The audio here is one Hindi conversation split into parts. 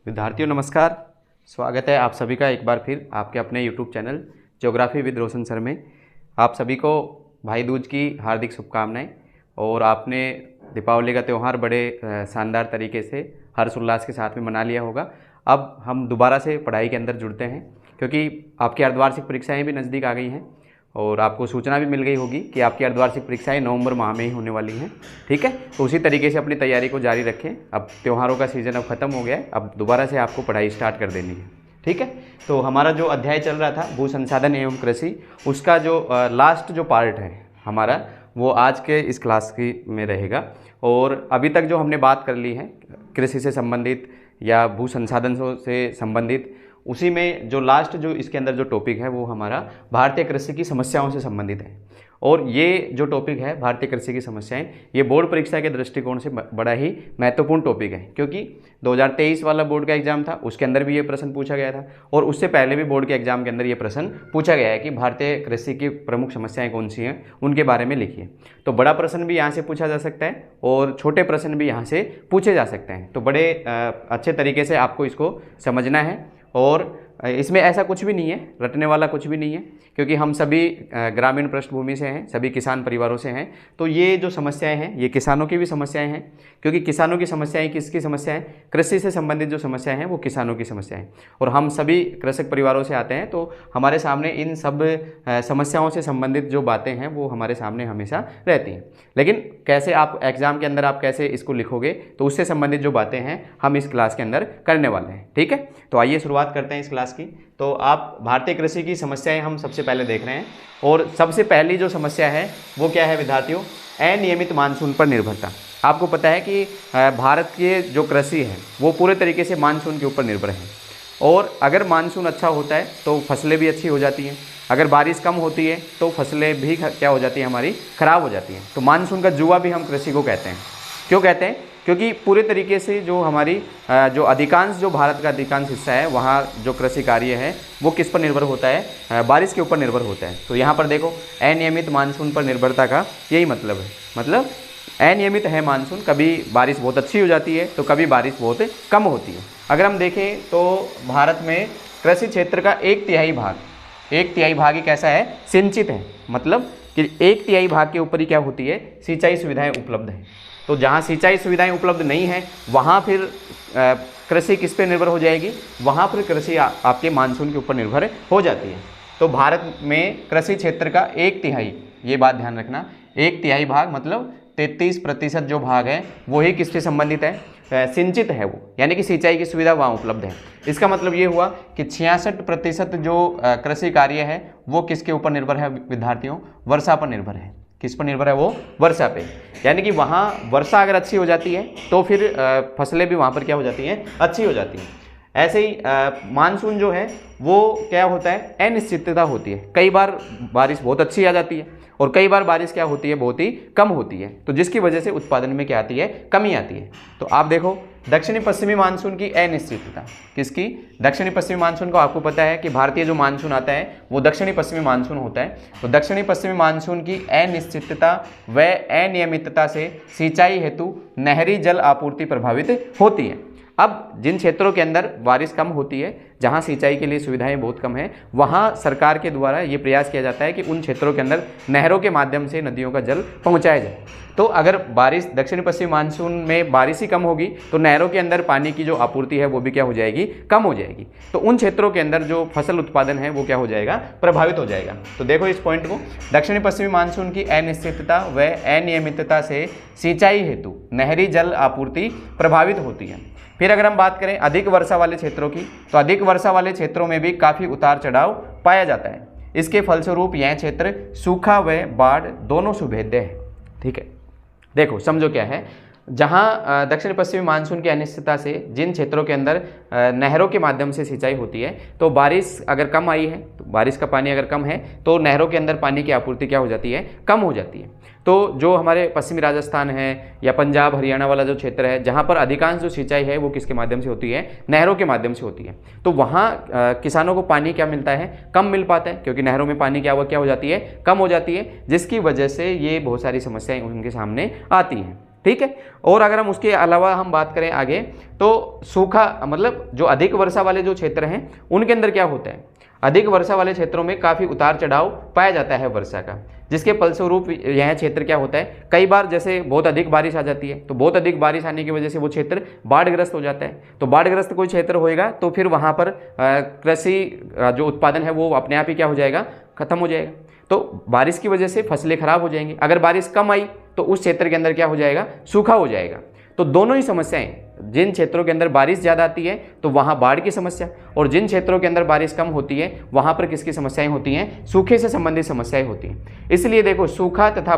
विद्यार्थियों नमस्कार। स्वागत है आप सभी का एक बार फिर आपके अपने YouTube channel geography with Roshan sir में। आप सभी को भाई दूज की हार्दिक शुभकामनाएं। और आपने दीपावली का त्यौहार बड़े शानदार तरीके से हर्ष उल्लास के साथ में मना लिया होगा। अब हम दोबारा से पढ़ाई के अंदर जुड़ते हैं क्योंकि आपकी अर्धवार्षिक परीक्षाएँ भी नज़दीक आ गई हैं और आपको सूचना भी मिल गई होगी कि आपकी अर्धवार्षिक परीक्षाएं नवंबर माह में ही होने वाली हैं। ठीक है, तो उसी तरीके से अपनी तैयारी को जारी रखें। अब त्योहारों का सीज़न अब ख़त्म हो गया है, अब दोबारा से आपको पढ़ाई स्टार्ट कर देनी है। ठीक है, तो हमारा जो अध्याय चल रहा था भू संसाधन एवं कृषि, उसका जो लास्ट जो पार्ट है हमारा, वो आज के इस क्लास की में रहेगा। और अभी तक जो हमने बात कर ली है कृषि से संबंधित या भू संसाधनों से संबंधित, उसी में जो लास्ट जो इसके अंदर जो टॉपिक है वो हमारा भारतीय कृषि की समस्याओं से संबंधित है। और ये जो टॉपिक है भारतीय कृषि की समस्याएं, ये बोर्ड परीक्षा के दृष्टिकोण से बड़ा ही महत्वपूर्ण टॉपिक है क्योंकि 2023 वाला बोर्ड का एग्जाम था, उसके अंदर भी ये प्रश्न पूछा गया था और उससे पहले भी बोर्ड के एग्जाम के अंदर ये प्रश्न पूछा गया है कि भारतीय कृषि की प्रमुख समस्याएं कौन सी हैं, उनके बारे में लिखिए। तो बड़ा प्रश्न भी यहाँ से पूछा जा सकता है और छोटे प्रश्न भी यहाँ से पूछे जा सकते हैं। तो बड़े अच्छे तरीके से आपको इसको समझना है। और इसमें ऐसा कुछ भी नहीं है, रटने वाला कुछ भी नहीं है, क्योंकि हम सभी ग्रामीण पृष्ठभूमि से हैं, सभी किसान परिवारों से हैं। तो ये जो समस्याएं हैं ये किसानों की भी समस्याएं हैं, क्योंकि किसानों की समस्याएं किसकी समस्याएं, कृषि से संबंधित जो समस्याएं हैं वो किसानों की समस्याएं। और हम सभी कृषक परिवारों से आते हैं, तो हमारे सामने इन सब समस्याओं से संबंधित जो बातें हैं वो हमारे सामने हमेशा रहती हैं। लेकिन कैसे आप एग्जाम के अंदर आप कैसे इसको लिखोगे, तो उससे संबंधित जो बातें हैं हम इस क्लास के अंदर करने वाले हैं। ठीक है, तो आइए शुरुआत करते हैं इस क्लास की। तो आप भारतीय कृषि की समस्याएं हम सबसे पहले देख रहे हैं। और सबसे पहली जो समस्या है वो क्या है विद्यार्थियों, अनियमित मानसून पर निर्भरता। आपको पता है कि भारत की जो कृषि है वो पूरे तरीके से मानसून के ऊपर निर्भर है। और अगर मानसून अच्छा होता है तो फसलें भी अच्छी हो जाती हैं, अगर बारिश कम होती है तो फसलें भी क्या हो जाती हैं, हमारी ख़राब हो जाती हैं। तो मानसून का जुआ भी हम कृषि को कहते हैं। क्यों कहते हैं? क्योंकि पूरे तरीके से जो हमारी जो अधिकांश जो भारत का अधिकांश हिस्सा है वहाँ जो कृषि कार्य है वो किस पर निर्भर होता है, बारिश के ऊपर निर्भर होता है। तो यहाँ पर देखो अनियमित मानसून पर निर्भरता का यही मतलब है, मतलब अनियमित है मानसून, कभी बारिश बहुत अच्छी हो जाती है तो कभी बारिश बहुत कम होती है। अगर हम देखें तो भारत में कृषि क्षेत्र का एक तिहाई भाग ही कैसा है, सिंचित है। मतलब कि एक तिहाई भाग के ऊपर ही क्या होती है, सिंचाई सुविधाएं उपलब्ध हैं। तो जहाँ सिंचाई सुविधाएं उपलब्ध नहीं है वहाँ फिर कृषि किस पे निर्भर हो जाएगी, वहाँ फिर कृषि आपके मानसून के ऊपर निर्भर हो जाती है। तो भारत में कृषि क्षेत्र का एक तिहाई, ये बात ध्यान रखना, एक तिहाई भाग मतलब 33% जो भाग है वही किससे संबंधित है, सिंचित है वो, यानी कि सिंचाई की सुविधा वहाँ उपलब्ध है। इसका मतलब ये हुआ कि 66% जो कृषि कार्य है वो किसके ऊपर निर्भर है विद्यार्थियों, वर्षा पर निर्भर है। किस पर निर्भर है वो, वर्षा पे। यानी कि वहाँ वर्षा अगर अच्छी हो जाती है तो फिर फसलें भी वहाँ पर क्या हो जाती हैं, अच्छी हो जाती हैं। ऐसे ही मानसून जो है वो क्या होता है, अनिश्चितता होती है। कई बार बारिश बहुत अच्छी आ जाती है और कई बार बारिश क्या होती है, बहुत ही कम होती है। तो जिसकी वजह से उत्पादन में क्या आती है, कमी आती है। तो आप देखो दक्षिणी पश्चिमी मानसून की अनिश्चितता, किसकी, दक्षिणी पश्चिमी मानसून को। आपको पता है कि भारतीय जो मानसून आता है वो दक्षिणी पश्चिमी मानसून होता है। तो दक्षिणी पश्चिमी मानसून की अनिश्चितता व अनियमितता से सिंचाई हेतु नहरी जल आपूर्ति प्रभावित होती है। अब जिन क्षेत्रों के अंदर बारिश कम होती है, जहाँ सिंचाई के लिए सुविधाएं बहुत कम है, वहाँ सरकार के द्वारा ये प्रयास किया जाता है कि उन क्षेत्रों के अंदर नहरों के माध्यम से नदियों का जल पहुँचाया जाए। तो अगर बारिश दक्षिण पश्चिमी मानसून में बारिश ही कम होगी तो नहरों के अंदर पानी की जो आपूर्ति है वो भी क्या हो जाएगी, कम हो जाएगी। तो उन क्षेत्रों के अंदर जो फसल उत्पादन है वो क्या हो जाएगा, प्रभावित हो जाएगा। तो देखो इस पॉइंट को, दक्षिणी पश्चिमी मानसून की अनिश्चितता व अनियमितता से सिंचाई हेतु नहरी जल आपूर्ति प्रभावित होती है। फिर अगर हम बात करें अधिक वर्षा वाले क्षेत्रों की, तो अधिक वर्षा वाले क्षेत्रों में भी काफ़ी उतार चढ़ाव पाया जाता है। इसके फलस्वरूप यह क्षेत्र सूखा व बाढ़ दोनों सुभेद्य है। ठीक है, देखो समझो क्या है, जहाँ दक्षिण पश्चिमी मानसून की अनिश्चितता से जिन क्षेत्रों के अंदर नहरों के माध्यम से सिंचाई होती है, तो बारिश अगर कम आई है, तो बारिश का पानी अगर कम है तो नहरों के अंदर पानी की आपूर्ति क्या हो जाती है, कम हो जाती है। तो जो हमारे पश्चिमी राजस्थान है या पंजाब हरियाणा वाला जो क्षेत्र है, जहाँ पर अधिकांश जो सिंचाई है वो किसके माध्यम से होती है, नहरों के माध्यम से होती है। तो वहाँ किसानों को पानी क्या मिलता है, कम मिल पाता है, क्योंकि नहरों में पानी क्या हो जाती है, कम हो जाती है, जिसकी वजह से ये बहुत सारी समस्याएं उनके सामने आती हैं। ठीक है। और अगर हम उसके अलावा हम बात करें आगे, तो सूखा मतलब जो अधिक वर्षा वाले जो क्षेत्र हैं उनके अंदर क्या होता है, अधिक वर्षा वाले क्षेत्रों में काफ़ी उतार चढ़ाव पाया जाता है वर्षा का, जिसके फलस्वरूप यह क्षेत्र क्या होता है, कई बार जैसे बहुत अधिक बारिश आ जाती है तो बहुत अधिक बारिश आने की वजह से वो क्षेत्र बाढ़ग्रस्त हो जाता है। तो बाढ़ग्रस्त कोई क्षेत्र होएगा तो फिर वहाँ पर कृषि जो उत्पादन है वो अपने आप ही क्या हो जाएगा, खत्म हो जाएगा। तो बारिश की वजह से फसलें खराब हो जाएंगी। अगर बारिश कम आई तो उस क्षेत्र के अंदर क्या हो जाएगा, सूखा हो जाएगा। तो दोनों ही समस्याएं, जिन क्षेत्रों के अंदर बारिश ज़्यादा आती है तो वहाँ बाढ़ की समस्या, और जिन क्षेत्रों के अंदर बारिश कम होती है वहाँ पर किसकी समस्याएं होती हैं, सूखे से संबंधित समस्याएं होती हैं। इसलिए देखो सूखा तथा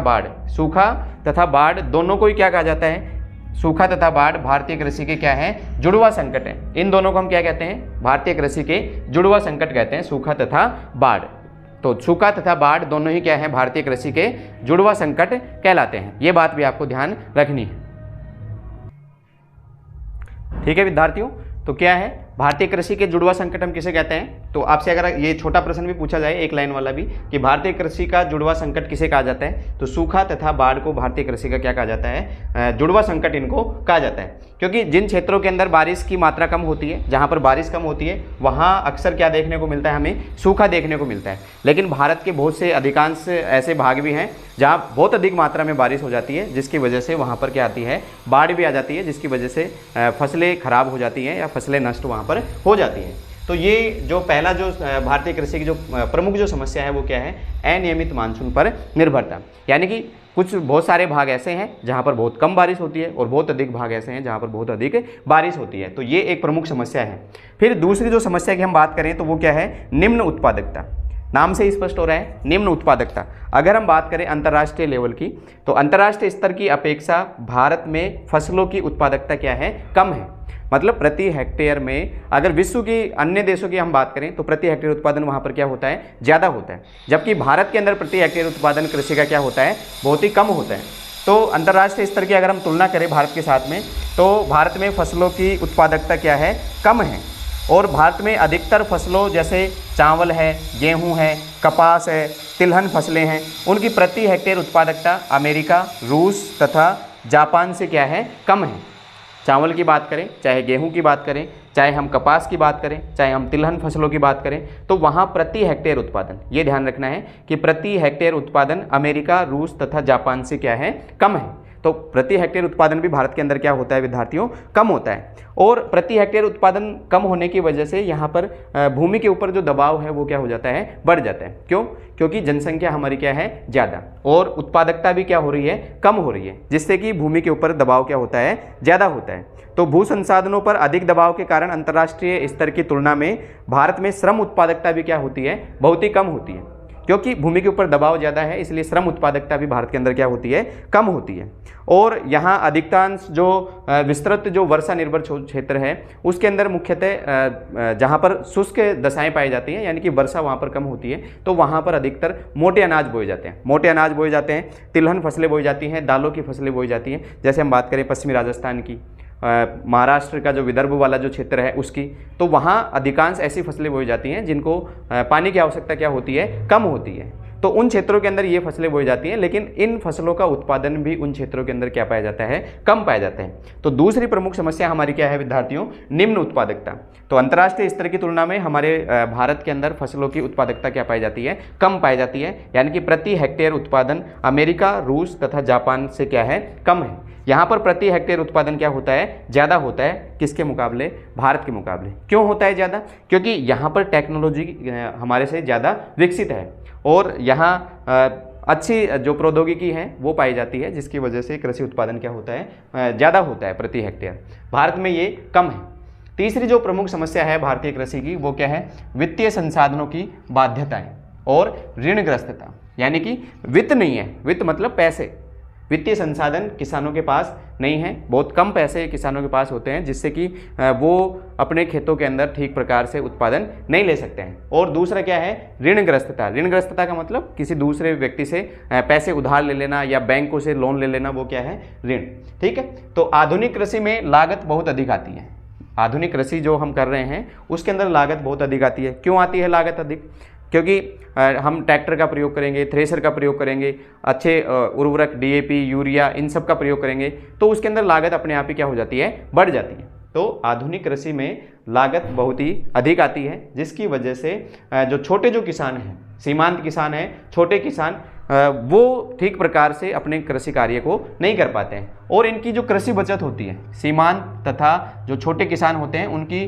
बाढ़ दोनों को ही क्या कहा जाता है, सूखा तथा बाढ़ भारतीय कृषि के क्या है, जुड़वा संकट है। इन दोनों को हम क्या कहते हैं, भारतीय कृषि के जुड़वा संकट कहते हैं, सूखा तथा बाढ़। तो सूखा तथा बाढ़ दोनों ही क्या है, भारतीय कृषि के जुड़वा संकट कहलाते हैं। ये बात भी आपको ध्यान रखनी है। ठीक है विद्यार्थियों, तो क्या है भारतीय कृषि के जुड़वा संकट हम किसे कहते हैं। तो आपसे अगर ये छोटा प्रश्न भी पूछा जाए, एक लाइन वाला भी, कि भारतीय कृषि का जुड़वा संकट किसे कहा जाता है, तो सूखा तथा बाढ़ को भारतीय कृषि का क्या कहा जाता है, जुड़वा संकट इनको कहा जाता है। क्योंकि जिन क्षेत्रों के अंदर बारिश की मात्रा कम होती है, जहाँ पर बारिश कम होती है वहाँ अक्सर क्या देखने को मिलता है, हमें सूखा देखने को मिलता है। लेकिन भारत के बहुत से अधिकांश ऐसे भाग भी हैं जहाँ बहुत अधिक मात्रा में बारिश हो जाती है, जिसकी वजह से वहाँ पर क्या आती है, बाढ़ भी आ जाती है, जिसकी वजह से फसलें खराब हो जाती हैं या फसलें नष्ट वहाँ पर हो जाती हैं। तो ये जो पहला जो भारतीय कृषि की जो प्रमुख जो समस्या है वो क्या है, अनियमित मानसून पर निर्भरता। यानी कि कुछ बहुत सारे भाग ऐसे हैं जहाँ पर बहुत कम बारिश होती है और बहुत अधिक भाग ऐसे हैं जहाँ पर बहुत अधिक बारिश होती है। तो ये एक प्रमुख समस्या है। फिर दूसरी जो समस्या की हम बात करें तो वो क्या है, निम्न उत्पादकता। नाम से ही स्पष्ट हो रहा है, निम्न उत्पादकता। अगर हम बात करें अंतर्राष्ट्रीय लेवल की, तो अंतर्राष्ट्रीय स्तर की अपेक्षा भारत में फसलों की उत्पादकता क्या है, कम है। मतलब प्रति हेक्टेयर में अगर विश्व की अन्य देशों की हम बात करें तो प्रति हेक्टेयर उत्पादन वहाँ पर क्या होता है, ज़्यादा होता है, जबकि भारत के अंदर प्रति हेक्टेयर उत्पादन कृषि का क्या होता है, बहुत ही कम होता है। तो अंतर्राष्ट्रीय स्तर की अगर हम तुलना करें भारत के साथ में, तो भारत में फसलों की उत्पादकता क्या है, कम है। और भारत में अधिकतर फसलों जैसे चावल है, गेहूं है, कपास है, तिलहन फसलें हैं, उनकी प्रति हेक्टेयर उत्पादकता अमेरिका, रूस तथा जापान से क्या है, कम है। चावल की बात करें, चाहे गेहूं की बात करें, चाहे हम कपास की बात करें, चाहे हम तिलहन फसलों की बात करें, तो वहाँ प्रति हेक्टेयर उत्पादन, ये ध्यान रखना है कि प्रति हेक्टेयर उत्पादन अमेरिका, रूस तथा जापान से क्या है, कम है। तो प्रति हेक्टेयर उत्पादन भी भारत के अंदर क्या होता है विद्यार्थियों, कम होता है। और प्रति हेक्टेयर उत्पादन कम होने की वजह से यहाँ पर भूमि के ऊपर जो दबाव है वो क्या हो जाता है, बढ़ जाता है। क्यों? क्योंकि जनसंख्या हमारी क्या है, ज़्यादा, और उत्पादकता भी क्या हो रही है, कम हो रही है, जिससे कि भूमि के ऊपर दबाव क्या होता है, ज़्यादा होता है। तो भू संसाधनों पर अधिक दबाव के कारण अंतर्राष्ट्रीय स्तर की तुलना में भारत में श्रम उत्पादकता भी क्या होती है, बहुत ही कम होती है। क्योंकि भूमि के ऊपर दबाव ज़्यादा है, इसलिए श्रम उत्पादकता भी भारत के अंदर क्या होती है, कम होती है। और यहाँ अधिकांश जो विस्तृत जो वर्षा निर्भर क्षेत्र है उसके अंदर मुख्यतः जहाँ पर शुष्क दशाएं पाई जाती हैं, यानी कि वर्षा वहाँ पर कम होती है, तो वहाँ पर अधिकतर मोटे अनाज बोए जाते हैं। मोटे अनाज बोए जाते हैं, तिलहन फसलें बोई जाती हैं, दालों की फसलें बोई जाती हैं। जैसे हम बात करें पश्चिमी राजस्थान की, महाराष्ट्र का जो विदर्भ वाला जो क्षेत्र है उसकी, तो वहाँ अधिकांश ऐसी फसलें बोई जाती हैं जिनको पानी की आवश्यकता क्या होती है, कम होती है। तो उन क्षेत्रों के अंदर ये फसलें बोई जाती हैं, लेकिन इन फसलों का उत्पादन भी उन क्षेत्रों के अंदर क्या पाया जाता है, कम पाया जाता है। तो दूसरी प्रमुख समस्या हमारी क्या है विद्यार्थियों, निम्न उत्पादकता। तो अंतर्राष्ट्रीय स्तर की तुलना में हमारे भारत के अंदर फसलों की उत्पादकता क्या पाई जाती है, कम पाई जाती है। यानी कि प्रति हेक्टेयर उत्पादन अमेरिका, रूस तथा जापान से क्या है, कम है। यहाँ पर प्रति हेक्टेयर उत्पादन क्या होता है, ज़्यादा होता है। किसके मुकाबले, भारत के मुकाबले। क्यों होता है ज़्यादा? क्योंकि यहाँ पर टेक्नोलॉजी हमारे से ज़्यादा विकसित है और यहाँ अच्छी जो प्रौद्योगिकी है वो पाई जाती है, जिसकी वजह से कृषि उत्पादन क्या होता है, ज़्यादा होता है प्रति हेक्टेयर। भारत में ये कम है। तीसरी जो प्रमुख समस्या है भारतीय कृषि की वो क्या है, वित्तीय संसाधनों की बाध्यताएं और ऋणग्रस्तता। यानी कि वित्त नहीं है, वित्त मतलब पैसे, वित्तीय संसाधन किसानों के पास नहीं है, बहुत कम पैसे किसानों के पास होते हैं, जिससे कि वो अपने खेतों के अंदर ठीक प्रकार से उत्पादन नहीं ले सकते हैं। और दूसरा क्या है, ऋणग्रस्तता। ऋणग्रस्तता का मतलब किसी दूसरे व्यक्ति से पैसे उधार ले लेना या बैंकों से लोन ले लेना, वो क्या है, ऋण। ठीक है। तो आधुनिक कृषि में लागत बहुत अधिक आती है। आधुनिक कृषि जो हम कर रहे हैं उसके अंदर लागत बहुत अधिक आती है। क्यों आती है लागत अधिक? क्योंकि हम ट्रैक्टर का प्रयोग करेंगे, थ्रेसर का प्रयोग करेंगे, अच्छे उर्वरक डीएपी, यूरिया, इन सब का प्रयोग करेंगे तो उसके अंदर लागत अपने आप ही क्या हो जाती है, बढ़ जाती है। तो आधुनिक कृषि में लागत बहुत ही अधिक आती है, जिसकी वजह से जो छोटे जो किसान हैं, सीमांत किसान हैं, छोटे किसान, वो ठीक प्रकार से अपने कृषि कार्य को नहीं कर पाते हैं और इनकी जो कृषि बचत होती है, सीमांत तथा जो छोटे किसान होते हैं उनकी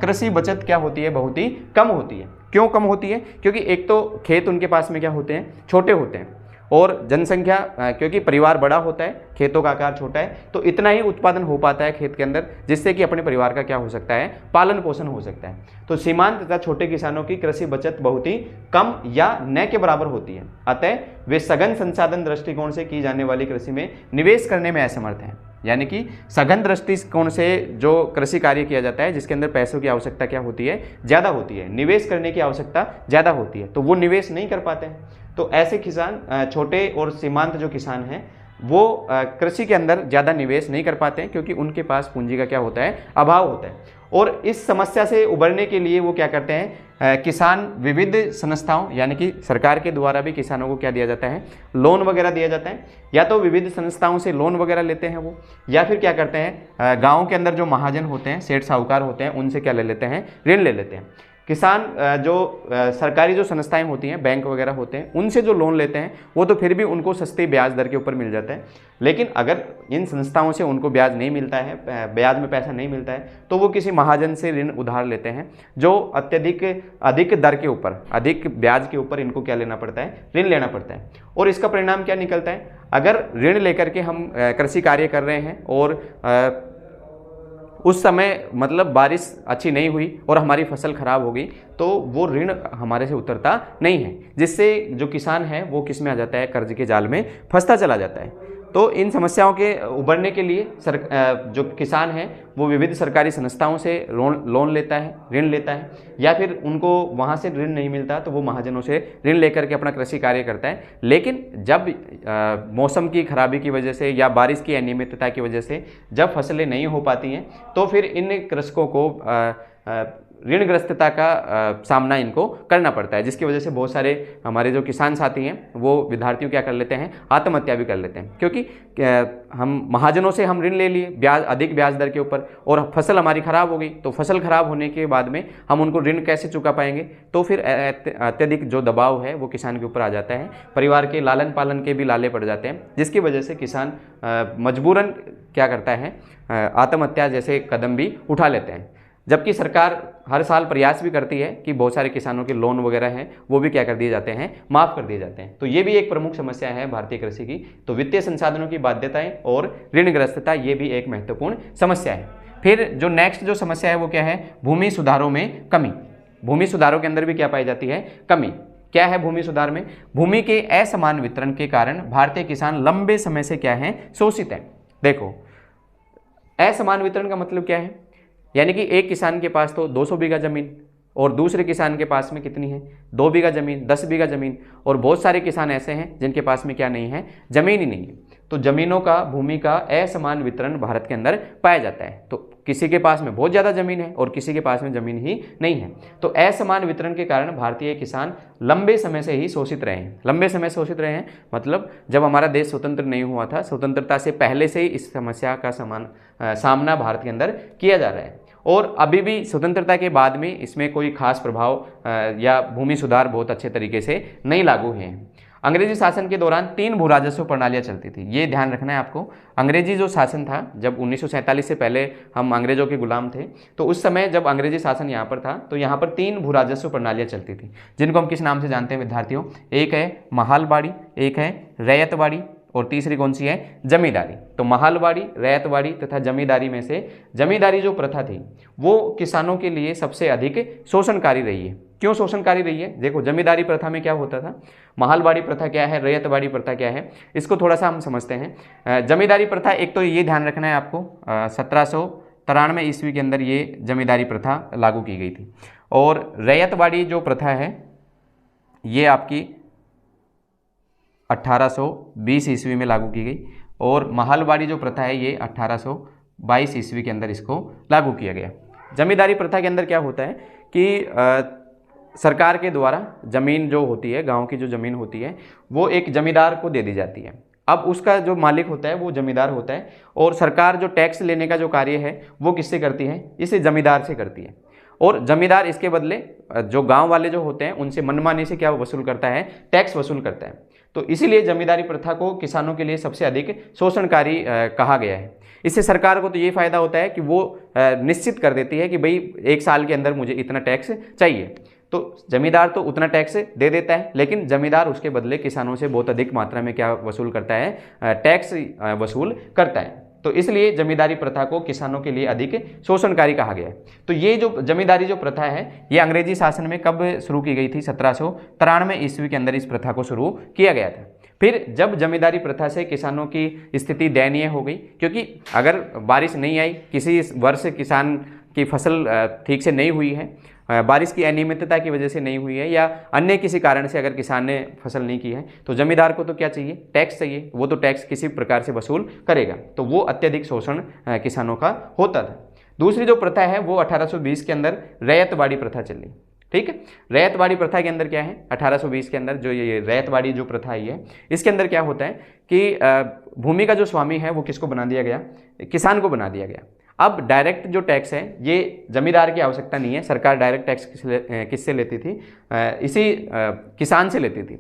कृषि बचत क्या होती है, बहुत ही कम होती है। क्यों कम होती है? क्योंकि एक तो खेत उनके पास में क्या होते हैं, छोटे होते हैं, और जनसंख्या, क्योंकि परिवार बड़ा होता है, खेतों का आकार छोटा है, तो इतना ही उत्पादन हो पाता है खेत के अंदर, जिससे कि अपने परिवार का क्या हो सकता है, पालन पोषण हो सकता है। तो सीमांत तथा छोटे किसानों की कृषि बचत बहुत ही कम या न के बराबर होती है। अतः वे सघन संसाधन दृष्टिकोण से की जाने वाली कृषि में निवेश करने में असमर्थ हैं। यानी कि सघन दृष्टिकोण से जो कृषि कार्य किया जाता है, जिसके अंदर पैसों की आवश्यकता क्या होती है, ज़्यादा होती है, निवेश करने की आवश्यकता ज़्यादा होती है, तो वो निवेश नहीं कर पाते हैं। तो ऐसे किसान, छोटे और सीमांत जो किसान हैं, वो कृषि के अंदर ज़्यादा निवेश नहीं कर पाते हैं, क्योंकि उनके पास पूंजी का क्या होता है, अभाव होता है। और इस समस्या से उबरने के लिए वो क्या करते हैं, किसान विविध संस्थाओं, यानी कि सरकार के द्वारा भी किसानों को क्या दिया जाता है, लोन वगैरह दिया जाता है। या तो विविध संस्थाओं से लोन वगैरह लेते हैं वो, या फिर क्या करते हैं, गाँव के अंदर जो महाजन होते हैं, सेठ साहूकार होते हैं, उनसे क्या ले लेते हैं, ऋण ले लेते हैं। किसान जो सरकारी जो संस्थाएं होती हैं, बैंक वगैरह होते हैं, उनसे जो लोन लेते हैं वो तो फिर भी उनको सस्ती ब्याज दर के ऊपर मिल जाता है। लेकिन अगर इन संस्थाओं से उनको ब्याज नहीं मिलता है, ब्याज में पैसा नहीं मिलता है, तो वो किसी महाजन से ऋण उधार लेते हैं, जो अधिक दर के ऊपर, अधिक ब्याज के ऊपर इनको क्या लेना पड़ता है, ऋण लेना पड़ता है। और इसका परिणाम क्या निकलता है, अगर ऋण लेकर के हम कृषि कार्य कर रहे हैं और उस समय मतलब बारिश अच्छी नहीं हुई और हमारी फसल खराब हो गई, तो वो ऋण हमारे से उतरता नहीं है, जिससे जो किसान है वो किस में आ जाता है, कर्ज के जाल में फंसता चला जाता है। तो इन समस्याओं के उबरने के लिए जो किसान है वो विविध सरकारी संस्थाओं से लोन लेता है, ऋण लेता है, या फिर उनको वहाँ से ऋण नहीं मिलता तो वो महाजनों से ऋण लेकर के अपना कृषि कार्य करता है। लेकिन जब मौसम की खराबी की वजह से या बारिश की अनियमितता की वजह से जब फसलें नहीं हो पाती हैं, तो फिर इन कृषकों को ऋणग्रस्तता का सामना इनको करना पड़ता है, जिसकी वजह से बहुत सारे हमारे जो किसान साथी हैं वो विद्यार्थियों क्या कर लेते हैं, आत्महत्या भी कर लेते हैं। क्योंकि हम महाजनों से हम ऋण ले लिए अधिक ब्याज दर के ऊपर, और फसल हमारी खराब हो गई, तो फसल खराब होने के बाद में हम उनको ऋण कैसे चुका पाएंगे, तो फिर अत्यधिक जो दबाव है वो किसान के ऊपर आ जाता है, परिवार के लालन पालन के भी लाले पड़ जाते हैं, जिसकी वजह से किसान मजबूरन क्या करता है, आत्महत्या जैसे कदम भी उठा लेते हैं। जबकि सरकार हर साल प्रयास भी करती है कि बहुत सारे किसानों के लोन वगैरह हैं वो भी क्या कर दिए जाते हैं, माफ़ कर दिए जाते हैं। तो ये भी एक प्रमुख समस्या है भारतीय कृषि की। तो वित्तीय संसाधनों की बाध्यताएं और ऋणग्रस्तता ये भी एक महत्वपूर्ण समस्या है। फिर जो नेक्स्ट जो समस्या है वो क्या है, भूमि सुधारों में कमी। भूमि सुधारों के अंदर भी क्या पाई जाती है, कमी। क्या है भूमि सुधार में, भूमि के असमान वितरण के कारण भारतीय किसान लंबे समय से क्या है, शोषित है। देखो, असमान वितरण का मतलब क्या है, यानी कि एक किसान के पास तो 200 बीघा जमीन और दूसरे किसान के पास में कितनी है, 2 बीघा जमीन, 10 बीघा जमीन, और बहुत सारे किसान ऐसे हैं जिनके पास में क्या नहीं है, जमीन ही नहीं है। तो जमीनों का, भूमि का असमान वितरण भारत के अंदर पाया जाता है। तो किसी के पास में बहुत ज़्यादा जमीन है और किसी के पास में जमीन ही नहीं है। तो असमान वितरण के कारण भारतीय किसान लंबे समय से ही शोषित रहे हैं। लंबे समय शोषित रहे हैं मतलब जब हमारा देश स्वतंत्र नहीं हुआ था, स्वतंत्रता से पहले से ही इस समस्या का सामना भारत के अंदर किया जा रहा है। और अभी भी स्वतंत्रता के बाद में इसमें कोई खास प्रभाव या भूमि सुधार बहुत अच्छे तरीके से नहीं लागू हुए हैं। अंग्रेजी शासन के दौरान 3 भू राजस्व प्रणालियाँ चलती थी, ये ध्यान रखना है आपको। अंग्रेजी जो शासन था, जब 1947 से पहले हम अंग्रेजों के गुलाम थे, तो उस समय जब अंग्रेजी शासन यहाँ पर था तो यहाँ पर 3 भू राजस्व प्रणालियाँ चलती थी, जिनको हम किस नाम से जानते हैं विद्यार्थियों। एक है महालबाड़ी, एक है रैयतवाड़ी, और तीसरी कौन सी है, जमींदारी। तो महालवाड़ी, रैयतवाड़ी तथा जमींदारी में से जमींदारी जो प्रथा थी वो किसानों के लिए सबसे अधिक शोषणकारी रही है। क्यों शोषणकारी रही है, देखो जमींदारी प्रथा में क्या होता था, महालवाड़ी प्रथा क्या है, रैयतवाड़ी प्रथा क्या है, इसको थोड़ा सा हम समझते हैं। जमींदारी प्रथा, एक तो ये ध्यान रखना है आपको, 1793 ईस्वी के अंदर ये जमींदारी प्रथा लागू की गई थी। और रैयतवाड़ी जो प्रथा है ये आपकी 1820 ईस्वी में लागू की गई, और महालवाड़ी जो प्रथा है ये 1822 ईस्वी के अंदर इसको लागू किया गया। जमींदारी प्रथा के अंदर क्या होता है कि सरकार के द्वारा ज़मीन जो होती है, गांव की जो ज़मीन होती है, वो एक ज़मींदार को दे दी जाती है। अब उसका जो मालिक होता है वो ज़मींदार होता है, और सरकार जो टैक्स लेने का जो कार्य है वो किससे करती है? इसे ज़मींदार से करती है। और ज़मींदार इसके बदले जो गांव वाले जो होते हैं उनसे मनमानी से क्या वसूल करता है? टैक्स वसूल करता है। तो इसीलिए ज़मींदारी प्रथा को किसानों के लिए सबसे अधिक शोषणकारी कहा गया है। इससे सरकार को तो ये फ़ायदा होता है कि वो निश्चित कर देती है कि भाई 1 साल के अंदर मुझे इतना टैक्स चाहिए, तो जमींदार तो उतना टैक्स दे देता है, लेकिन जमींदार उसके बदले किसानों से बहुत अधिक मात्रा में क्या वसूल करता है? टैक्स वसूल करता है। तो इसलिए जमींदारी प्रथा को किसानों के लिए अधिक शोषणकारी कहा गया है। तो ये जो जमींदारी जो प्रथा है ये अंग्रेजी शासन में कब शुरू की गई थी? 1793 ईस्वी के अंदर इस प्रथा को शुरू किया गया था। फिर जब जमींदारी प्रथा से किसानों की स्थिति दयनीय हो गई, क्योंकि अगर बारिश नहीं आई, किसी वर्ष किसान की फसल ठीक से नहीं हुई है, बारिश की अनियमितता की वजह से नहीं हुई है, या अन्य किसी कारण से अगर किसान ने फसल नहीं की है, तो जमींदार को तो क्या चाहिए? टैक्स चाहिए। वो तो टैक्स किसी प्रकार से वसूल करेगा, तो वो अत्यधिक शोषण किसानों का होता था। दूसरी जो प्रथा है वो 1820 के अंदर रैयतवाड़ी प्रथा चली। ठीक है, रैयतवाड़ी प्रथा के अंदर क्या है? 1820 के अंदर जो ये रैयतवाड़ी जो प्रथा आई है, इसके अंदर क्या होता है कि भूमि का जो स्वामी है वो किसको बना दिया गया? किसान को बना दिया गया। अब डायरेक्ट जो टैक्स है ये जमींदार की आवश्यकता नहीं है, सरकार डायरेक्ट टैक्स किससे लेती थी? इसी किसान से लेती थी।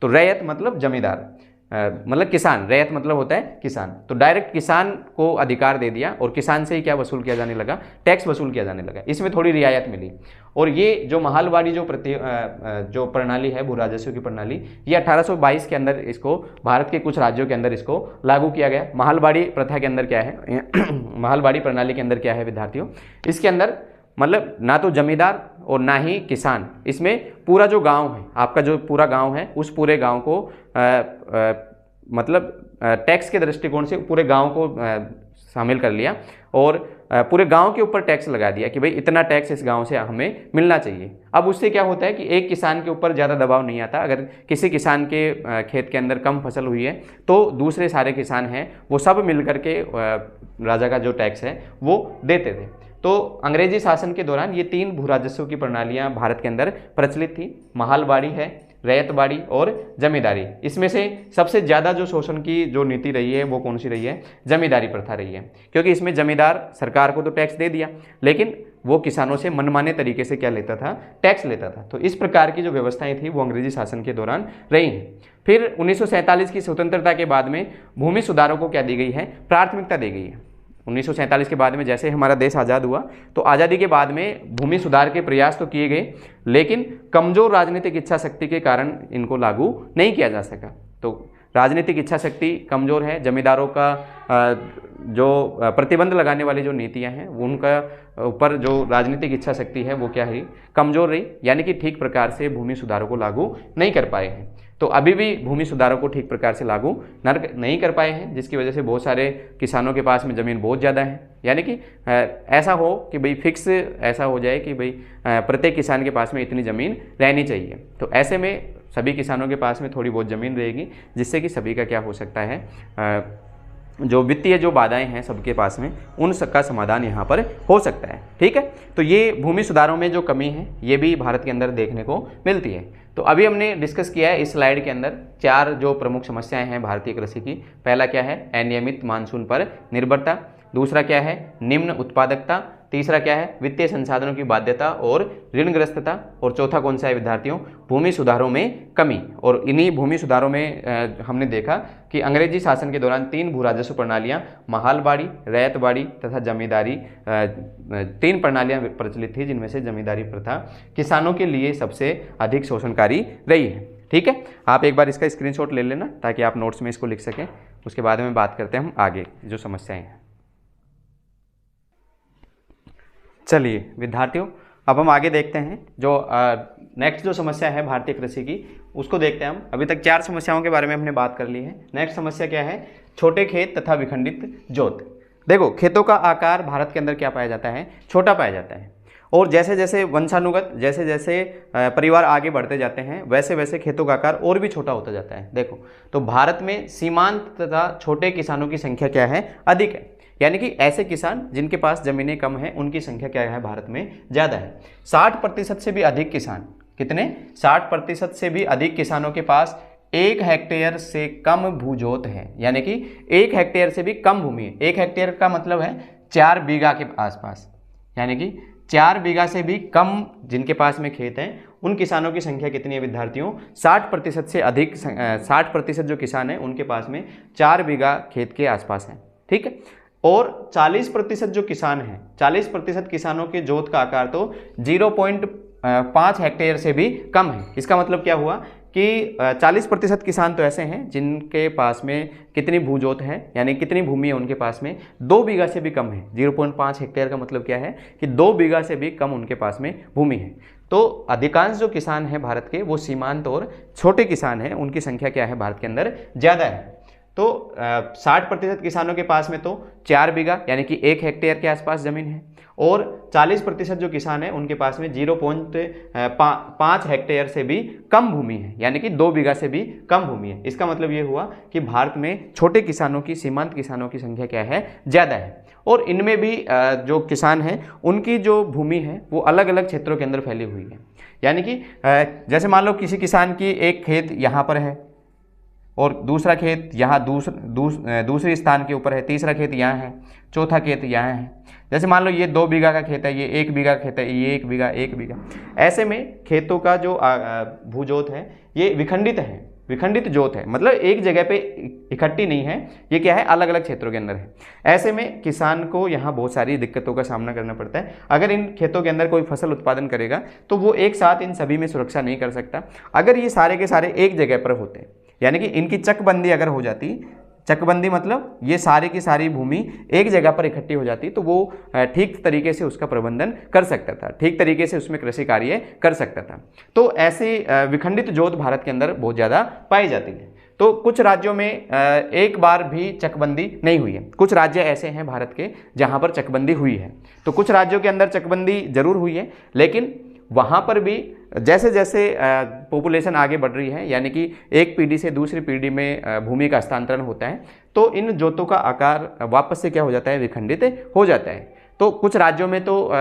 तो रैयत मतलब जमींदार, मतलब किसान, रैयत मतलब होता है किसान। तो डायरेक्ट किसान को अधिकार दे दिया और किसान से ही क्या वसूल किया जाने लगा? टैक्स वसूल किया जाने लगा। इसमें थोड़ी रियायत मिली। और ये जो महालवाड़ी जो प्रणाली है, भू राजस्व की प्रणाली, ये 1822 के अंदर इसको भारत के कुछ राज्यों के अंदर इसको लागू किया गया। महालवाड़ी प्रथा के अंदर क्या है? महालवाड़ी प्रणाली के अंदर क्या है विद्यार्थियों? इसके अंदर मतलब ना तो जमींदार और ना ही किसान, इसमें पूरा जो गांव है, आपका जो पूरा गांव है, उस पूरे गांव को मतलब टैक्स के दृष्टिकोण से पूरे गांव को शामिल कर लिया, और पूरे गांव के ऊपर टैक्स लगा दिया कि भाई इतना टैक्स इस गांव से हमें मिलना चाहिए। अब उससे क्या होता है कि एक किसान के ऊपर ज़्यादा दबाव नहीं आता। अगर किसी किसान के खेत के अंदर कम फसल हुई है, तो दूसरे सारे किसान हैं वो सब मिल करके राजा का जो टैक्स है वो देते थे। तो अंग्रेजी शासन के दौरान ये 3 भू राजस्व की प्रणालियाँ भारत के अंदर प्रचलित थी। महालवाड़ी है, रैयतवाड़ी और जमींदारी। इसमें से सबसे ज़्यादा जो शोषण की जो नीति रही है वो कौन सी रही है? जमींदारी प्रथा रही है, क्योंकि इसमें जमींदार सरकार को तो टैक्स दे दिया, लेकिन वो किसानों से मनमाने तरीके से क्या लेता था? टैक्स लेता था। तो इस प्रकार की जो व्यवस्थाएं थी वो अंग्रेजी शासन के दौरान रही हैं। फिर 1947 की स्वतंत्रता के बाद में भूमि सुधारों को क्या दी गई है? प्राथमिकता दी गई है। 1947 के बाद में जैसे हमारा देश आज़ाद हुआ, तो आज़ादी के बाद में भूमि सुधार के प्रयास तो किए गए, लेकिन कमज़ोर राजनीतिक इच्छा शक्ति के कारण इनको लागू नहीं किया जा सका। तो राजनीतिक इच्छा शक्ति कमज़ोर है, जमींदारों का जो प्रतिबंध लगाने वाली जो नीतियां हैं उनका ऊपर जो राजनीतिक इच्छा शक्ति है वो क्या है? कमज़ोर रही, यानी कि ठीक प्रकार से भूमि सुधारों को लागू नहीं कर पाए हैं। तो अभी भी भूमि सुधारों को ठीक प्रकार से लागू नहीं कर पाए हैं, जिसकी वजह से बहुत सारे किसानों के पास में ज़मीन बहुत ज़्यादा है। यानी कि ऐसा हो कि भाई फिक्स ऐसा हो जाए कि भाई प्रत्येक किसान के पास में इतनी ज़मीन रहनी चाहिए। तो ऐसे में सभी किसानों के पास में थोड़ी बहुत ज़मीन रहेगी, जिससे कि सभी का क्या हो सकता है? जो वित्तीय जो बाधाएं हैं सबके पास में, उन सबका समाधान यहाँ पर हो सकता है। ठीक है, तो ये भूमि सुधारों में जो कमी है ये भी भारत के अंदर देखने को मिलती है। तो अभी हमने डिस्कस किया है इस स्लाइड के अंदर 4 जो प्रमुख समस्याएं हैं भारतीय कृषि की। पहला क्या है? अनियमित मानसून पर निर्भरता। दूसरा क्या है? निम्न उत्पादकता। तीसरा क्या है? वित्तीय संसाधनों की बाध्यता और ऋणग्रस्तता। और चौथा कौन सा है विद्यार्थियों? भूमि सुधारों में कमी। और इन्हीं भूमि सुधारों में हमने देखा कि अंग्रेजी शासन के दौरान 3 भू राजस्व प्रणालियाँ, महालवाड़ी, रैयतवाड़ी तथा जमींदारी, 3 प्रणालियाँ प्रचलित थी, जिनमें से जमींदारी प्रथा किसानों के लिए सबसे अधिक शोषणकारी रही है। ठीक है, आप एक बार इसका स्क्रीनशॉट ले लेना ताकि आप नोट्स में इसको लिख सकें। उसके बाद में बात करते हैं हम आगे जो समस्याएं हैं। चलिए विद्यार्थियों, अब हम आगे देखते हैं जो नेक्स्ट जो समस्या है भारतीय कृषि की, उसको देखते हैं हम। अभी तक 4 समस्याओं के बारे में हमने बात कर ली है। नेक्स्ट समस्या क्या है? छोटे खेत तथा विखंडित जोत। देखो, खेतों का आकार भारत के अंदर क्या पाया जाता है? छोटा पाया जाता है। और जैसे जैसे वंशानुगत जैसे जैसे परिवार आगे बढ़ते जाते हैं, वैसे वैसे खेतों का आकार और भी छोटा होता जाता है। देखो, तो भारत में सीमांत तथा छोटे किसानों की संख्या क्या है? अधिक है। यानी कि ऐसे किसान जिनके पास ज़मीनें कम हैं, उनकी संख्या क्या है? भारत में ज़्यादा है। 60% से भी अधिक किसान कितने 60% से भी अधिक किसानों के पास 1 हेक्टेयर से कम भूजोत है, यानी कि 1 हेक्टेयर से भी कम भूमि है। 1 हेक्टेयर का मतलब है 4 बीघा के आसपास, यानी कि 4 बीघा से भी कम जिनके पास में खेत हैं उन किसानों की संख्या कितनी है विद्यार्थियों? 60% से अधिक 60% जो किसान हैं उनके पास में 4 बीघा खेत के आसपास है, ठीक है। और 40% जो किसान हैं, 40% किसानों के जोत का आकार तो 0.5 हेक्टेयर से भी कम है। इसका मतलब क्या हुआ कि 40% किसान तो ऐसे हैं जिनके पास में कितनी भूजोत है, यानी कितनी भूमि है उनके पास में 2 बीघा से भी कम है। 0.5 हेक्टेयर का मतलब क्या है कि 2 बीघा से भी कम उनके पास में भूमि है। तो अधिकांश जो किसान हैं भारत के वो सीमांत और छोटे किसान हैं, उनकी संख्या क्या है भारत के अंदर ज़्यादा है। तो 60% किसानों के पास में तो 4 बीघा यानी कि 1 हेक्टेयर के आसपास ज़मीन है, और 40% जो किसान हैं उनके पास में 0.5 हेक्टेयर से भी कम भूमि है, यानी कि 2 बीघा से भी कम भूमि है। इसका मतलब ये हुआ कि भारत में छोटे किसानों की, सीमांत किसानों की संख्या क्या है? ज़्यादा है। और इनमें भी जो किसान हैं उनकी जो भूमि है वो अलग अलग क्षेत्रों के अंदर फैली हुई है, यानी कि जैसे मान लो किसी किसान की एक खेत यहाँ पर है और दूसरा खेत यहाँ दूसरे स्थान के ऊपर है, तीसरा खेत यहाँ है, चौथा खेत यहाँ है। जैसे मान लो ये 2 बीघा का खेत है, ये 1 बीघा का खेत है, ये 1 बीघा 1 बीघा। ऐसे में खेतों का जो भूजोत है ये विखंडित है, विखंडित जोत है, मतलब एक जगह पे इकट्ठी नहीं है, ये क्या है? अलग अलग क्षेत्रों के अंदर है। ऐसे में किसान को यहाँ बहुत सारी दिक्कतों का सामना करना पड़ता है। अगर इन खेतों के अंदर कोई फसल उत्पादन करेगा तो वो एक साथ इन सभी में सुरक्षा नहीं कर सकता। अगर ये सारे के सारे एक जगह पर होते, यानी कि इनकी चकबंदी अगर हो जाती, चकबंदी मतलब ये सारी की सारी भूमि एक जगह पर इकट्ठी हो जाती, तो वो ठीक तरीके से उसका प्रबंधन कर सकता था, ठीक तरीके से उसमें कृषि कार्य कर सकता था। तो ऐसे विखंडित जोत भारत के अंदर बहुत ज़्यादा पाई जाती है। तो कुछ राज्यों में एक बार भी चकबंदी नहीं हुई है। कुछ राज्य ऐसे हैं भारत के जहाँ पर चकबंदी हुई है। तो कुछ राज्यों के अंदर चकबंदी जरूर हुई है, लेकिन वहाँ पर भी जैसे जैसे पॉपुलेशन आगे बढ़ रही है, यानी कि एक पीढ़ी से दूसरी पीढ़ी में भूमि का हस्तांतरण होता है, तो इन जोतों का आकार वापस से क्या हो जाता है? विखंडित हो जाता है। तो कुछ राज्यों में तो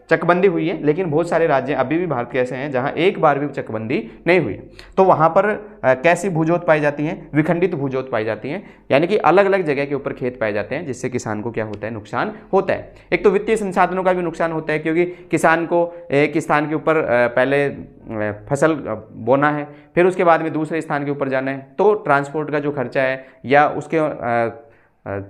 चकबंदी हुई है, लेकिन बहुत सारे राज्य अभी भी भारत के ऐसे हैं जहां एक बार भी चकबंदी नहीं हुई। तो वहां पर कैसी भूजोत पाई जाती हैं? विखंडित भूजोत पाई जाती हैं, यानी कि अलग अलग जगह के ऊपर खेत पाए जाते हैं, जिससे किसान को क्या होता है? नुकसान होता है। एक तो वित्तीय संसाधनों का भी नुकसान होता है, क्योंकि किसान को एक स्थान के ऊपर पहले फसल बोना है, फिर उसके बाद में दूसरे स्थान के ऊपर जाना है, तो ट्रांसपोर्ट का जो खर्चा है या उसके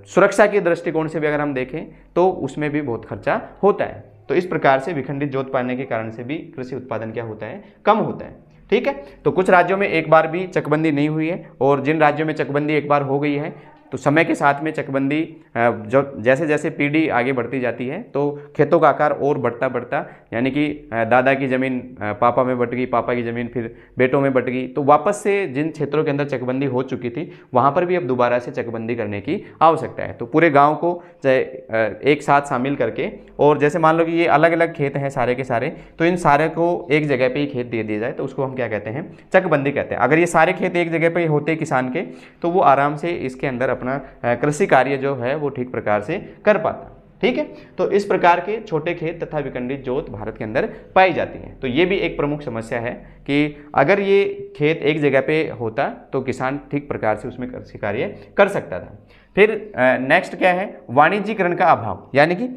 सुरक्षा के दृष्टिकोण से भी अगर हम देखें तो उसमें भी बहुत खर्चा होता है। तो इस प्रकार से विखंडित जोत पाने के कारण से भी कृषि उत्पादन क्या होता है? कम होता है। ठीक है, तो कुछ राज्यों में एक बार भी चकबंदी नहीं हुई है, और जिन राज्यों में चकबंदी एक बार हो गई है तो समय के साथ में चकबंदी जो जैसे जैसे पीढ़ी आगे बढ़ती जाती है तो खेतों का आकार और बढ़ता, यानी कि दादा की ज़मीन पापा में बट गई, पापा की ज़मीन फिर बेटों में बट गई, तो वापस से जिन क्षेत्रों के अंदर चकबंदी हो चुकी थी वहाँ पर भी अब दोबारा से चकबंदी करने की आवश्यकता है। तो पूरे गाँव को एक साथ शामिल करके, और जैसे मान लो कि ये अलग अलग खेत हैं सारे के सारे, तो इन सारे को एक जगह पर ही खेत दे दिया जाए तो उसको हम क्या कहते हैं? चकबंदी कहते हैं। अगर ये सारे खेत एक जगह पर होते किसान के, तो वो आराम से इसके अंदर अपना कृषि कार्य जो है वो ठीक प्रकार से कर पाता। ठीक है, तो इस प्रकार के छोटे खेत तथा विखंडित जोत भारत के अंदर पाई जाती हैं। तो ये भी एक प्रमुख समस्या है कि अगर ये खेत एक जगह पे होता तो किसान ठीक प्रकार से उसमें कृषि कार्य कर सकता था। फिर नेक्स्ट क्या है? वाणिज्यीकरण का अभाव, यानी कि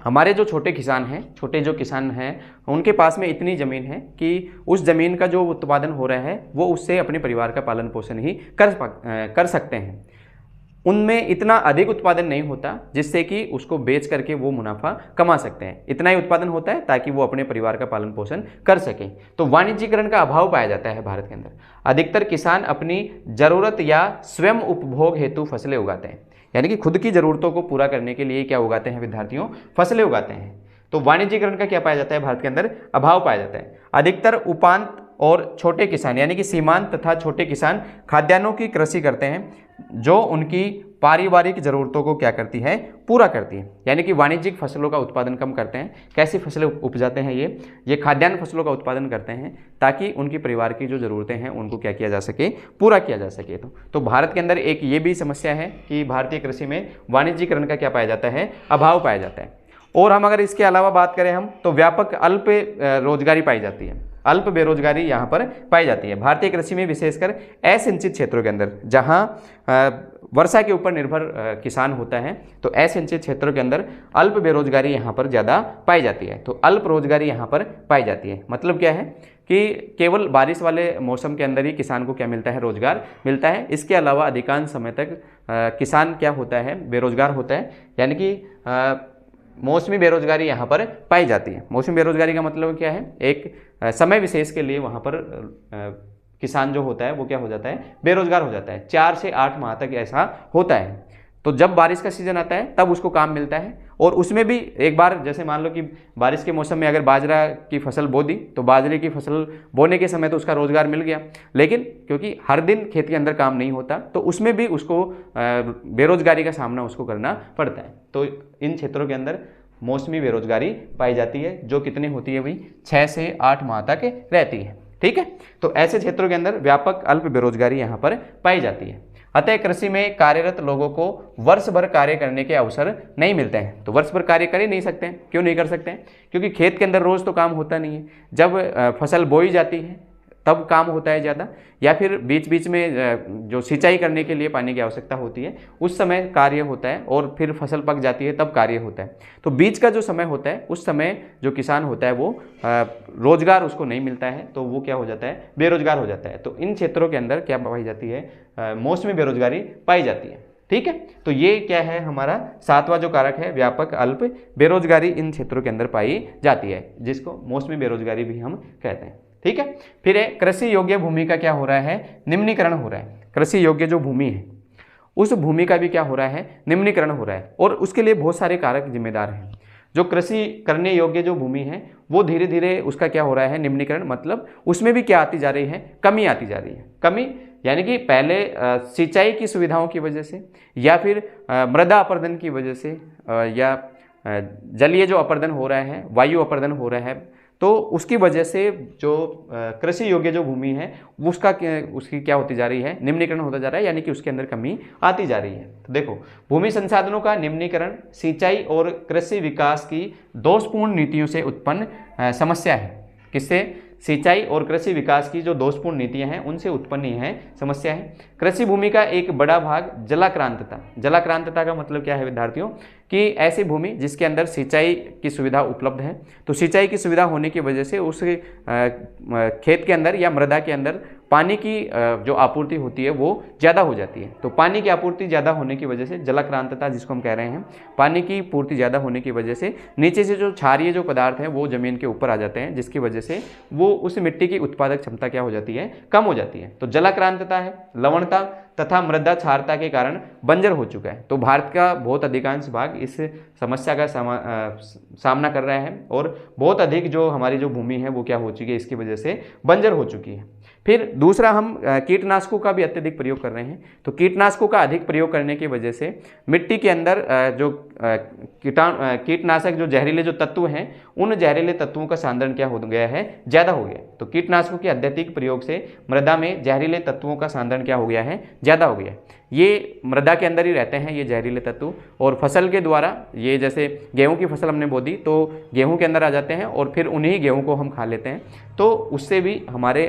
हमारे जो छोटे जो किसान हैं उनके पास में इतनी ज़मीन है कि उस ज़मीन का जो उत्पादन हो रहा है वो उससे अपने परिवार का पालन पोषण ही कर सकते हैं। उनमें इतना अधिक उत्पादन नहीं होता जिससे कि उसको बेच करके वो मुनाफा कमा सकते हैं। इतना ही उत्पादन होता है ताकि वो अपने परिवार का पालन पोषण कर सकें। तो वाणिज्यीकरण का अभाव पाया जाता है भारत के अंदर। अधिकतर किसान अपनी ज़रूरत या स्वयं उपभोग हेतु फसलें उगाते हैं, यानी कि खुद की ज़रूरतों को पूरा करने के लिए क्या उगाते हैं विद्यार्थियों? फसलें उगाते हैं। तो वाणिज्यीकरण का क्या पाया जाता है? भारत के अंदर अभाव पाया जाता है। अधिकतर उपांत और छोटे किसान, यानी कि सीमांत तथा छोटे किसान खाद्यान्नों की कृषि करते हैं जो उनकी पारिवारिक ज़रूरतों को क्या करती है? पूरा करती है। यानी कि वाणिज्यिक फसलों का उत्पादन कम करते हैं। कैसी फसलें उपजाते हैं? ये खाद्यान्न फसलों का उत्पादन करते हैं ताकि उनकी परिवार की जो ज़रूरतें हैं उनको क्या किया जा सके? पूरा किया जा सके। तो भारत के अंदर एक ये भी समस्या है कि भारतीय कृषि में वाणिज्यीकरण का क्या पाया जाता है? अभाव पाया जाता है। और हम अगर इसके अलावा बात करें हम, तो व्यापक अल्प रोजगारी पाई जाती है, अल्प बेरोजगारी यहाँ पर पाई जाती है। भारतीय कृषि में विशेषकर असिंचित क्षेत्रों के अंदर, जहाँ वर्षा के ऊपर निर्भर किसान होता है, तो असिंचित क्षेत्रों के अंदर अल्प बेरोजगारी यहाँ पर ज़्यादा पाई जाती है। तो अल्प रोजगारी यहाँ पर पाई जाती है, मतलब क्या है कि केवल बारिश वाले मौसम के अंदर ही किसान को क्या मिलता है, रोजगार मिलता है। इसके अलावा अधिकांश समय तक किसान क्या होता है, बेरोजगार होता है, यानी कि मौसमी बेरोजगारी यहाँ पर पाई जाती है। मौसमी बेरोजगारी का मतलब क्या है, एक समय विशेष के लिए वहाँ पर किसान जो होता है वो क्या हो जाता है, बेरोजगार हो जाता है। 4 से 8 माह तक ऐसा होता है। तो जब बारिश का सीजन आता है तब उसको काम मिलता है, और उसमें भी एक बार, जैसे मान लो कि बारिश के मौसम में अगर बाजरा की फसल बो दी, तो बाजरे की फसल बोने के समय तो उसका रोजगार मिल गया, लेकिन क्योंकि हर दिन खेत के अंदर काम नहीं होता, तो उसमें भी उसको बेरोजगारी का सामना उसको करना पड़ता है। तो इन क्षेत्रों के अंदर मौसमी बेरोजगारी पाई जाती है, जो कितनी होती है भाई, 6 से 8 माह तक रहती है। ठीक है, तो ऐसे क्षेत्रों के अंदर व्यापक अल्प बेरोजगारी यहाँ पर पाई जाती है। अतः कृषि में कार्यरत लोगों को वर्ष भर कार्य करने के अवसर नहीं मिलते हैं। तो वर्ष भर कार्य कर ही नहीं सकते हैं। क्यों नहीं कर सकते हैं? क्योंकि खेत के अंदर रोज तो काम होता नहीं है। जब फसल बोई जाती है तब काम होता है ज़्यादा, या फिर बीच बीच में जो सिंचाई करने के लिए पानी की आवश्यकता होती है उस समय कार्य होता है, और फिर फसल पक जाती है तब कार्य होता है। तो बीच का जो समय होता है उस समय जो किसान होता है वो रोजगार उसको नहीं मिलता है, तो वो क्या हो जाता है, बेरोजगार हो जाता है। तो इन क्षेत्रों के अंदर क्या पाई जाती है, मौसमी बेरोजगारी पाई जाती है। ठीक है, तो ये क्या है, हमारा 7वां जो कारक है, व्यापक अल्प बेरोजगारी इन क्षेत्रों के अंदर पाई जाती है, जिसको मौसमी बेरोजगारी भी हम कहते हैं। ठीक है, फिर कृषि योग्य भूमि का क्या हो रहा है, निम्नीकरण हो रहा है। कृषि योग्य जो भूमि है उस भूमि का भी क्या हो रहा है, निम्नीकरण हो रहा है, और उसके लिए बहुत सारे कारक जिम्मेदार हैं। जो कृषि करने योग्य जो भूमि है वो धीरे धीरे उसका क्या हो रहा है, निम्नीकरण, मतलब उसमें भी क्या आती जा रही है, कमी आती जा रही है। कमी यानी कि पहले सिंचाई की सुविधाओं की वजह से, या फिर मृदा अपर्दन की वजह से, या जलीय जो अपर्दन हो रहा है, वायु अपर्दन हो रहा है, तो उसकी वजह से जो कृषि योग्य जो भूमि है उसकी क्या होती जा रही है, निम्नीकरण होता जा रहा है, यानी कि उसके अंदर कमी आती जा रही है। तो देखो, भूमि संसाधनों का निम्नीकरण सिंचाई और कृषि विकास की दोषपूर्ण नीतियों से उत्पन्न समस्या है। किससे? सिंचाई और कृषि विकास की जो दोषपूर्ण नीतियां हैं उनसे उत्पन्न है समस्या है। कृषि भूमि का एक बड़ा भाग जलाक्रांतता। जलाक्रांतता का मतलब क्या है विद्यार्थियों, कि ऐसी भूमि जिसके अंदर सिंचाई की सुविधा उपलब्ध है, तो सिंचाई की सुविधा होने की वजह से उस खेत के अंदर या मृदा के अंदर पानी की जो आपूर्ति होती है वो ज़्यादा हो जाती है। तो पानी की आपूर्ति ज़्यादा होने की वजह से जलाक्रांतता जिसको हम कह रहे हैं, पानी की पूर्ति ज़्यादा होने की वजह से नीचे से जो क्षारीय जो पदार्थ हैं वो ज़मीन के ऊपर आ जाते हैं, जिसकी वजह से वो उस मिट्टी की उत्पादक क्षमता क्या हो जाती है, कम हो जाती है। तो जलाक्रांतता है, लवणता तथा मृदा क्षारता के कारण बंजर हो चुका है। तो भारत का बहुत अधिकांश भाग इस समस्या का सामना कर रहा है, और बहुत अधिक जो हमारी जो भूमि है वो क्या हो चुकी है, इसकी वजह से बंजर हो चुकी है। फिर दूसरा, हम कीटनाशकों का भी अत्यधिक प्रयोग कर रहे हैं। तो कीटनाशकों का अधिक प्रयोग करने की वजह से मिट्टी के अंदर जो कीटनाशक जो जहरीले जो तत्व हैं, उन जहरीले तत्वों का सांद्रण क्या हो गया है, ज़्यादा हो गया। तो कीटनाशकों के अत्यधिक प्रयोग से मृदा में जहरीले तत्वों का सांद्रण क्या हो गया है, ज़्यादा हो गया। ये मृदा के अंदर ही रहते हैं ये जहरीले तत्व, और फसल के द्वारा, ये जैसे गेहूं की फसल हमने बो दी तो गेहूं के अंदर आ जाते हैं, और फिर उन्हीं गेहूं को हम खा लेते हैं। तो उससे भी हमारे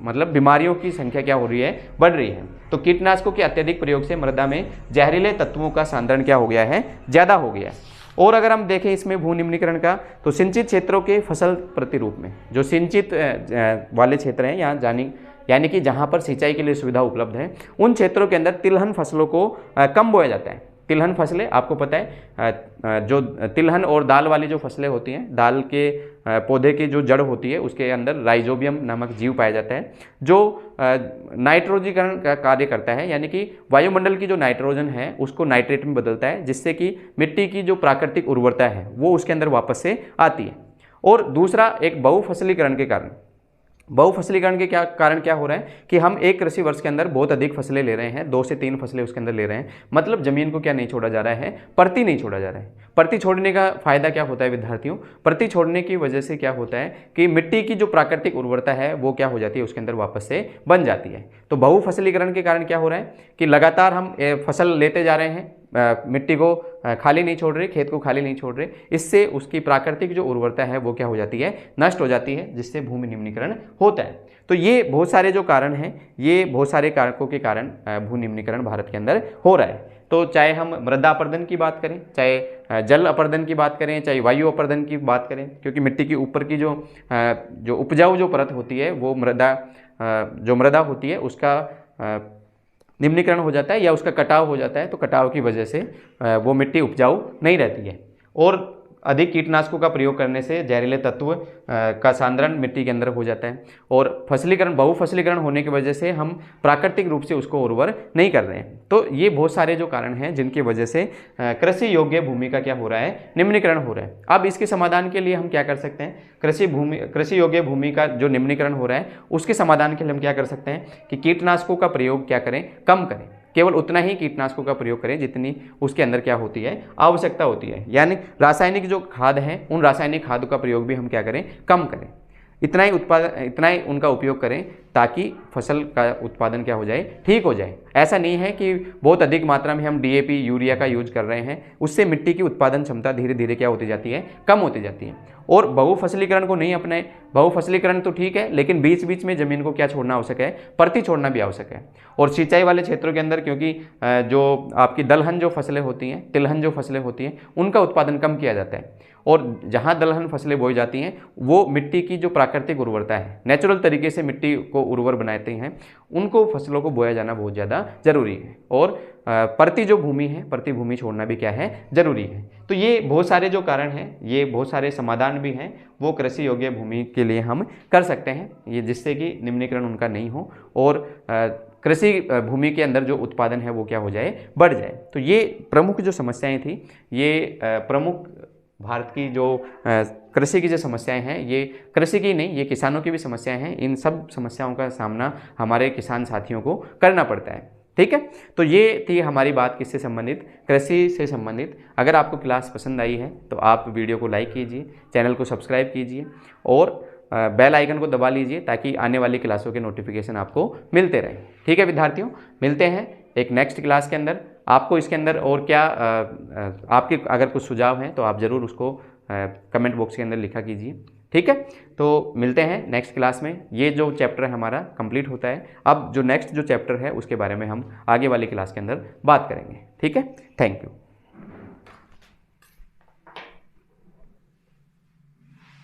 मतलब बीमारियों की संख्या क्या हो रही है, बढ़ रही है। तो कीटनाशकों के अत्यधिक प्रयोग से मृदा में जहरीले तत्वों का सांद्रण क्या हो गया है, ज़्यादा हो गया है। और अगर हम देखें इसमें भू निम्नीकरण का, तो सिंचित क्षेत्रों के फसल प्रतिरूप में जो सिंचित वाले क्षेत्र हैं, यहाँ यानी कि जहाँ पर सिंचाई के लिए सुविधा उपलब्ध है, उन क्षेत्रों के अंदर तिलहन फसलों को कम बोया जाता है। तिलहन फसलें आपको पता है, जो तिलहन और दाल वाली जो फसलें होती हैं, दाल के पौधे की जो जड़ होती है उसके अंदर राइजोबियम नामक जीव पाया जाता है, जो नाइट्रोजीकरण का कार्य करता है, यानी कि वायुमंडल की जो नाइट्रोजन है उसको नाइट्रेट में बदलता है, जिससे कि मिट्टी की जो प्राकृतिक उर्वरता है वो उसके अंदर वापस से आती है। और दूसरा, एक बहुफसलीकरण के कारण, बहुफसलीकरण के कारण क्या हो रहा है कि हम एक कृषि वर्ष के अंदर बहुत अधिक फसलें ले रहे हैं, 2 से 3 फसलें उसके अंदर ले रहे हैं, मतलब जमीन को क्या नहीं छोड़ा जा रहा है, परती नहीं छोड़ा जा रहा है। परती छोड़ने का फायदा क्या होता है विद्यार्थियों, परती छोड़ने की वजह से क्या होता है कि मिट्टी की जो प्राकृतिक उर्वरता है वो क्या हो जाती है, उसके अंदर वापस से बन जाती है। तो बहुफसलीकरण के कारण क्या हो रहा है कि लगातार हम फसल लेते जा रहे हैं, मिट्टी को खाली नहीं छोड़ रहे, खेत को खाली नहीं छोड़ रहे, इससे उसकी प्राकृतिक जो उर्वरता है वो क्या हो जाती है, नष्ट हो जाती है, जिससे भूमि निम्नीकरण होता है। तो ये बहुत सारे जो कारण हैं, ये बहुत सारे कारकों के कारण भू निम्नीकरण भारत के अंदर हो रहा है। तो चाहे हम मृदा अपरदन की बात करें, चाहे जल अपरदन की बात करें, चाहे वायु अपरदन की बात करें, क्योंकि मिट्टी के ऊपर की जो उपजाऊ जो परत होती है वो मृदा होती है उसका निम्नीकरण हो जाता है या उसका कटाव हो जाता है। तो कटाव की वजह से वो मिट्टी उपजाऊ नहीं रहती है, और अधिक कीटनाशकों का प्रयोग करने से जहरीले तत्व का सांद्रण मिट्टी के अंदर हो जाता है, और बहुफसलीकरण होने की वजह से हम प्राकृतिक रूप से उसको उर्वर नहीं कर रहे हैं। तो ये बहुत सारे जो कारण हैं जिनकी वजह से कृषि योग्य भूमि का क्या हो रहा है, निम्नीकरण हो रहा है। अब इसके समाधान के लिए हम क्या कर सकते हैं, कृषि योग्य भूमि का जो निम्नीकरण हो रहा है उसके समाधान के लिए हम क्या कर सकते हैं कि कीटनाशकों का प्रयोग क्या करें, कम करें। केवल उतना ही कीटनाशकों का प्रयोग करें जितनी उसके अंदर क्या होती है, आवश्यकता होती है। यानी रासायनिक जो खाद है, उन रासायनिक खादों का प्रयोग भी हम क्या करें, कम करें। इतना ही उनका उपयोग करें ताकि फसल का उत्पादन क्या हो जाए, ठीक हो जाए। ऐसा नहीं है कि बहुत अधिक मात्रा में हम DAP यूरिया का यूज कर रहे हैं, उससे मिट्टी की उत्पादन क्षमता धीरे धीरे क्या होती जाती है, कम होती जाती है। और बहुफसलीकरण को नहीं अपनाएं। बहुफसलीकरण तो ठीक है, लेकिन बीच बीच में जमीन को क्या छोड़ना आवश्यक है, परती छोड़ना भी आवश्यक है। और सिंचाई वाले क्षेत्रों के अंदर, क्योंकि जो आपकी दलहन जो फसलें होती हैं, तिलहन जो फसलें होती हैं, उनका उत्पादन कम किया जाता है। और जहाँ दलहन फसलें बोई जाती हैं वो मिट्टी की जो प्राकृतिक उर्वरता है, नेचुरल तरीके से मिट्टी को उर्वर बनाते हैं, उनको फसलों को बोया जाना बहुत ज़्यादा ज़रूरी है। और परती जो भूमि है, परती भूमि छोड़ना भी क्या है, ज़रूरी है। तो ये बहुत सारे जो कारण हैं, ये बहुत सारे समाधान भी हैं, वो कृषि योग्य भूमि के लिए हम कर सकते हैं, ये जिससे कि निम्नीकरण उनका नहीं हो और कृषि भूमि के अंदर जो उत्पादन है वो क्या हो जाए, बढ़ जाए। तो ये प्रमुख जो समस्याएं थी, ये प्रमुख भारत की जो कृषि की जो समस्याएं हैं, ये कृषि की नहीं, ये किसानों की भी समस्याएं हैं। इन सब समस्याओं का सामना हमारे किसान साथियों को करना पड़ता है। ठीक है, तो ये थी हमारी बात किससे संबंधित, कृषि से संबंधित। अगर आपको क्लास पसंद आई है तो आप वीडियो को लाइक कीजिए, चैनल को सब्सक्राइब कीजिए और बेल आइकन को दबा लीजिए ताकि आने वाली क्लासों के नोटिफिकेशन आपको मिलते रहें। ठीक है विद्यार्थियों, मिलते हैं एक नेक्स्ट क्लास के अंदर। आपको इसके अंदर और क्या आपके अगर कुछ सुझाव हैं तो आप ज़रूर उसको कमेंट बॉक्स के अंदर लिखा कीजिए। ठीक है, तो मिलते हैं नेक्स्ट क्लास में। ये जो चैप्टर है हमारा कंप्लीट होता है। अब जो नेक्स्ट जो चैप्टर है उसके बारे में हम आगे वाली क्लास के अंदर बात करेंगे। ठीक है, थैंक यू।